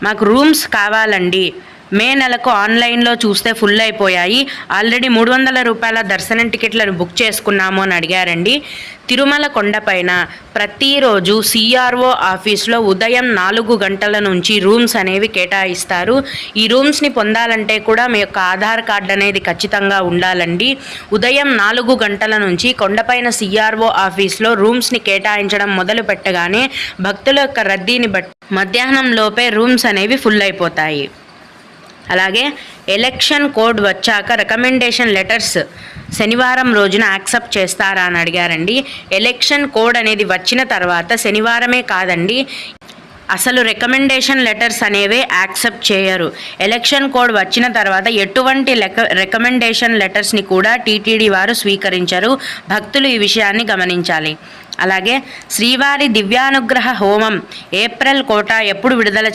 మాకు రూమ్స్ కావాలండి. మే నెలకు ఆన్లైన్లో చూస్తే ఫుల్ అయిపోయాయి. ఆల్రెడీ 300 రూపాయల దర్శనం టికెట్లను బుక్ చేసుకున్నాము అని అడిగారండి. తిరుమల కొండపైన ప్రతిరోజు సిఆర్ఓ ఆఫీస్లో ఉదయం 4 గంటల నుంచి రూమ్స్ అనేవి కేటాయిస్తారు. ఈ రూమ్స్ని పొందాలంటే కూడా మీ యొక్క ఆధార్ కార్డు అనేది ఖచ్చితంగా ఉండాలండి. ఉదయం 4 గంటల నుంచి కొండపైన సిఆర్ఓ ఆఫీస్లో రూమ్స్ని కేటాయించడం మొదలు పెట్టగానే భక్తుల యొక్క రద్దీని బట్టి మధ్యాహ్నం లోపే రూమ్స్ అనేవి ఫుల్ అయిపోతాయి. అలాగే ఎలక్షన్ కోడ్ వచ్చాక రికమెండేషన్ లెటర్స్ శనివారం రోజున యాక్సెప్ట్ చేస్తారా అని అడిగారండి. ఎలక్షన్ కోడ్ అనేది వచ్చిన తర్వాత శనివారమే కాదండి, అసలు రికమెండేషన్ లెటర్స్ అనేవి యాక్సెప్ట్ చేయరు. ఎలక్షన్ కోడ్ వచ్చిన తర్వాత ఎటువంటి రికమెండేషన్ లెటర్స్ని కూడా టీటీడీ వారు స్వీకరించరు. భక్తులు ఈ విషయాన్ని గమనించాలి. అలాగే శ్రీవారి దివ్యానుగ్రహ హోమం ఏప్రిల్ కోటా ఎప్పుడు విడుదల